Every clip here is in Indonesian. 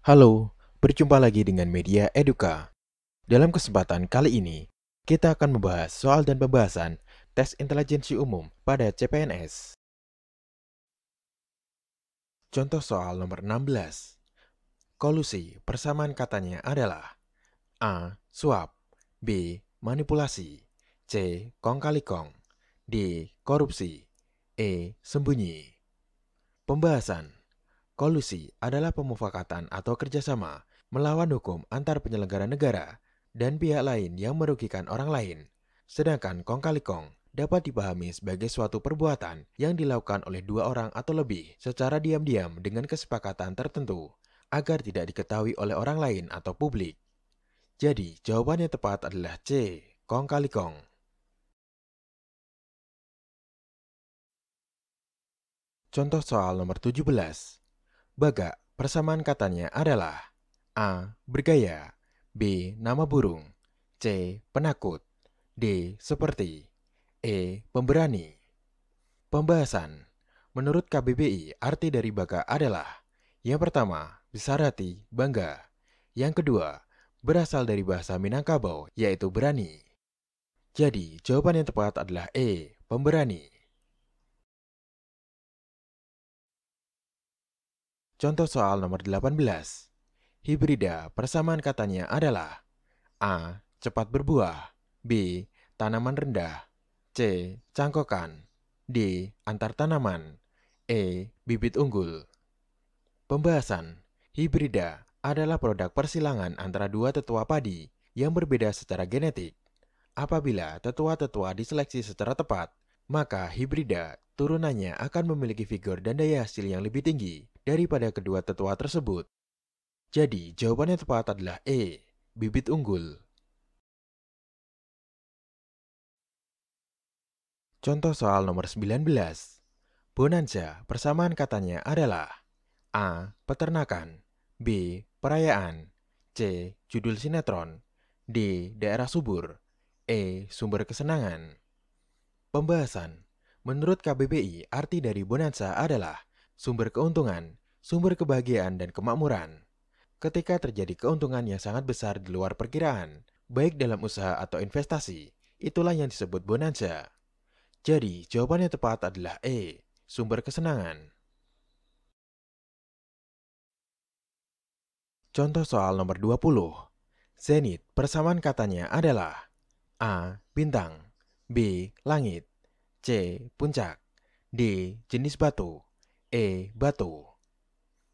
Halo, berjumpa lagi dengan Media Eduka. Dalam kesempatan kali ini, kita akan membahas soal dan pembahasan tes intelijensi umum pada CPNS. Contoh soal nomor 16. Kolusi persamaan katanya adalah A. Suap, B. Manipulasi, C. Kong kali kong, D. Korupsi, E. Sembunyi. Pembahasan. Kolusi adalah pemufakatan atau kerjasama melawan hukum antar penyelenggara negara dan pihak lain yang merugikan orang lain. Sedangkan kong kali kong dapat dipahami sebagai suatu perbuatan yang dilakukan oleh dua orang atau lebih secara diam-diam dengan kesepakatan tertentu agar tidak diketahui oleh orang lain atau publik. Jadi, jawaban yang tepat adalah C. Kong kali kong. Contoh soal nomor 17. Bagak, persamaan katanya adalah A. Bergaya, B. Nama burung, C. Penakut, D. Seperti, E. Pemberani. Pembahasan. Menurut KBBI, arti dari baga adalah yang pertama, besar hati, bangga. Yang kedua, berasal dari bahasa Minangkabau, yaitu berani. Jadi, jawaban yang tepat adalah E. Pemberani. Contoh soal nomor 18. Hibrida, persamaan katanya adalah A. Cepat berbuah, B. Tanaman rendah, C. Cangkokan, D. Antar tanaman, E. Bibit unggul. Pembahasan. Hibrida adalah produk persilangan antara dua tetua padi yang berbeda secara genetik. Apabila tetua-tetua diseleksi secara tepat, maka hibrida turunannya akan memiliki figur dan daya hasil yang lebih tinggi daripada kedua tetua tersebut. Jadi, jawabannya tepat adalah E. Bibit unggul. Contoh soal nomor 19. Bonanza, persamaan katanya adalah A. Peternakan, B. Perayaan, C. Judul sinetron, D. Daerah subur, E. Sumber kesenangan. Pembahasan. Menurut KBBI, arti dari bonanza adalah sumber keuntungan, sumber kebahagiaan, dan kemakmuran. Ketika terjadi keuntungan yang sangat besar di luar perkiraan, baik dalam usaha atau investasi, itulah yang disebut bonanza. Jadi, jawaban yang tepat adalah E. Sumber kesenangan. Contoh soal nomor 20. Zenit, persamaan katanya adalah A. Bintang, B. Langit, C. Puncak, D. Jenis batu, E. Batu.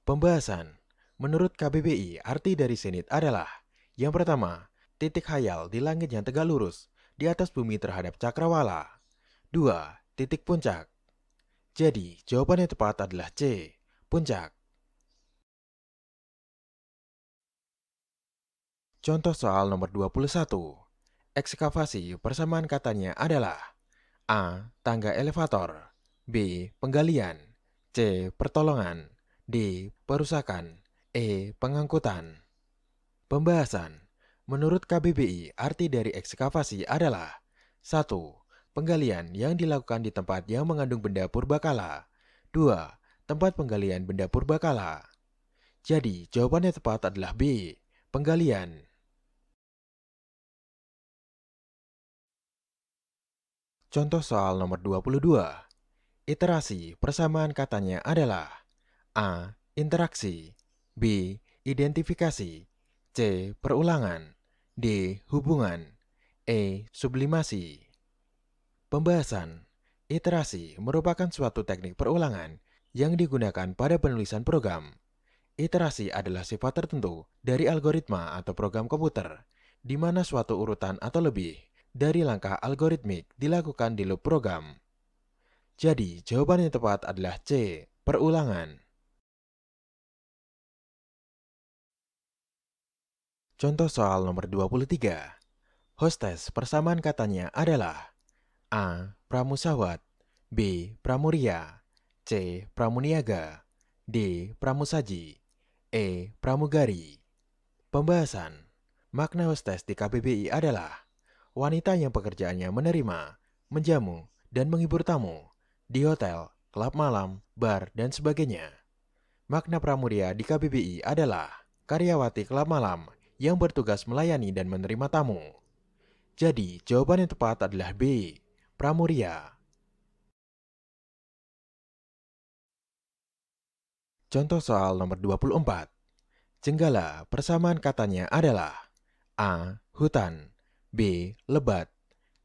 Pembahasan. Menurut KBBI, arti dari zenit adalah yang pertama, titik khayal di langit yang tegak lurus di atas bumi terhadap cakrawala. 2. Titik puncak. Jadi, jawaban yang tepat adalah C. Puncak. Contoh soal nomor 21. Ekskavasi, persamaan katanya adalah A. Tangga elevator, B. Penggalian, C. Pertolongan, D. Perusakan, E. Pengangkutan. Pembahasan. Menurut KBBI, arti dari ekskavasi adalah 1. Penggalian yang dilakukan di tempat yang mengandung benda purbakala. 2. Tempat penggalian benda purbakala. Jadi, jawabannya tepat adalah B. Penggalian. Contoh soal nomor 22. Iterasi, persamaan katanya adalah A. Interaksi, B. Identifikasi, C. Perulangan, D. Hubungan, E. Sublimasi. Pembahasan. Iterasi merupakan suatu teknik perulangan yang digunakan pada penulisan program. Iterasi adalah sifat tertentu dari algoritma atau program komputer, di mana suatu urutan atau lebih dari langkah algoritmik dilakukan di loop program. Jadi, jawaban yang tepat adalah C. Perulangan. Contoh soal nomor 23. Hostes, persamaan katanya adalah A. Pramusawat, B. Pramuria, C. Pramuniaga, D. Pramusaji, E. Pramugari. Pembahasan. Makna hostes di KBBI adalah wanita yang pekerjaannya menerima, menjamu, dan menghibur tamu di hotel, klub malam, bar, dan sebagainya. Makna pramuria di KBBI adalah karyawati klub malam yang bertugas melayani dan menerima tamu. Jadi, jawaban yang tepat adalah B. Pramuria. Contoh soal nomor 24. Jenggala, persamaan katanya adalah A. Hutan, B. Lebat,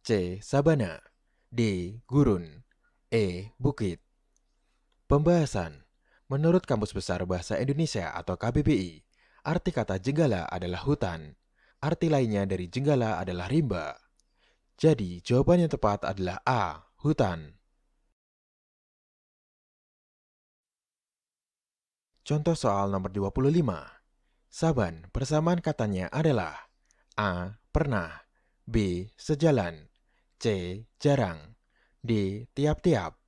C. Sabana, D. Gurun, E. Bukit. Pembahasan. Menurut Kamus Besar Bahasa Indonesia atau KBBI, arti kata jenggala adalah hutan. Arti lainnya dari jenggala adalah rimba. Jadi, jawaban yang tepat adalah A. Hutan. Contoh soal nomor 25. Saban, persamaan katanya adalah A. Pernah, B. Sejalan, C. Jarang, D. Tiap-tiap,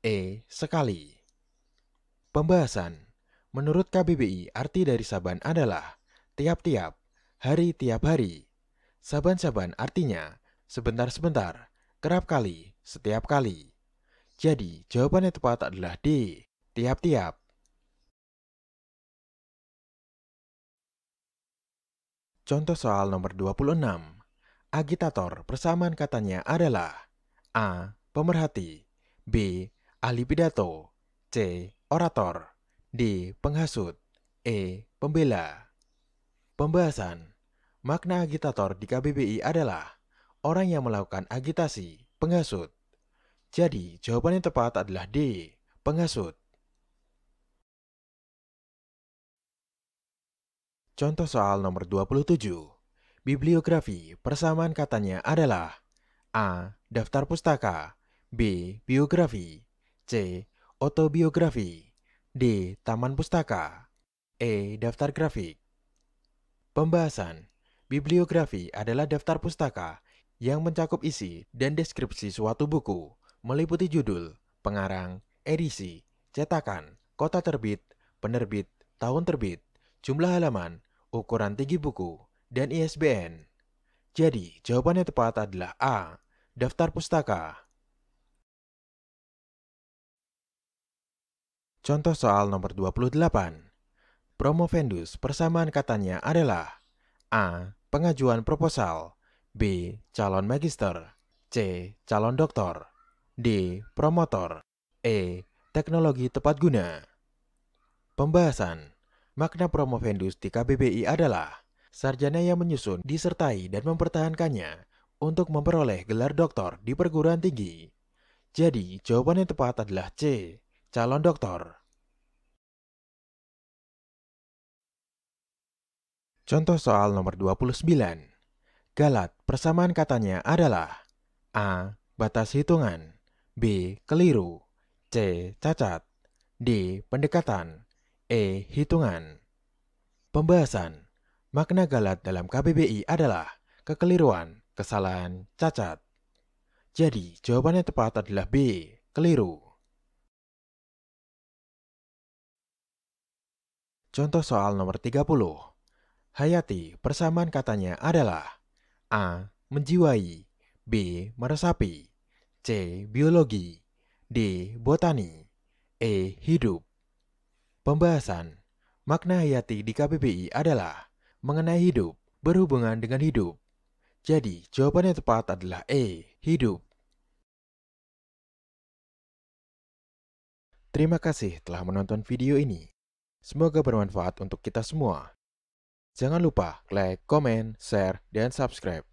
E. Sekali. Pembahasan. Menurut KBBI, arti dari saban adalah tiap-tiap, hari tiap hari. Saban-saban artinya sebentar-sebentar, kerap kali, setiap kali. Jadi, jawaban yang tepat adalah D. Tiap-tiap. Contoh soal nomor 26. Agitator, persamaan katanya adalah A. Pemerhati, B. Ahli pidato, C. Orator, D. Penghasut, E. Pembela. Pembahasan. Makna agitator di KBBI adalah orang yang melakukan agitasi, penghasut. Jadi, jawaban yang tepat adalah D. Penghasut. Contoh soal nomor 27. Bibliografi, persamaan katanya adalah A. Daftar pustaka, B. Biografi, C. Autobiografi, D. Taman pustaka, E. Daftar grafik. Pembahasan. Bibliografi adalah daftar pustaka yang mencakup isi dan deskripsi suatu buku, meliputi judul, pengarang, edisi, cetakan, kota terbit, penerbit, tahun terbit, jumlah halaman, ukuran tinggi buku, dan ISBN. Jadi, jawaban yang tepat adalah A. Daftar pustaka. Contoh soal nomor 28. Promovendus, persamaan katanya adalah A. Pengajuan proposal, B. Calon magister, C. Calon doktor, D. Promotor, E. Teknologi tepat guna. Pembahasan. Makna promovendus di KBBI adalah sarjana yang menyusun, disertai, dan mempertahankannya untuk memperoleh gelar doktor di perguruan tinggi. Jadi, jawaban yang tepat adalah C. Calon doktor. Contoh soal nomor 29. Galat, persamaan katanya adalah A. Batas hitungan, B. Keliru, C. Cacat, D. Pendekatan, E. Hitungan. Pembahasan. Makna galat dalam KBBI adalah kekeliruan, kesalahan, cacat. Jadi, jawaban yang tepat adalah B. Keliru. Contoh soal nomor 30. Hayati, persamaan katanya adalah A. Menjiwai, B. Meresapi, C. Biologi, D. Botani, E. Hidup. Pembahasan. Makna hayati di KBBI adalah mengenai hidup, berhubungan dengan hidup. Jadi, jawaban yang tepat adalah E. Hidup. Terima kasih telah menonton video ini. Semoga bermanfaat untuk kita semua. Jangan lupa like, komen, share, dan subscribe.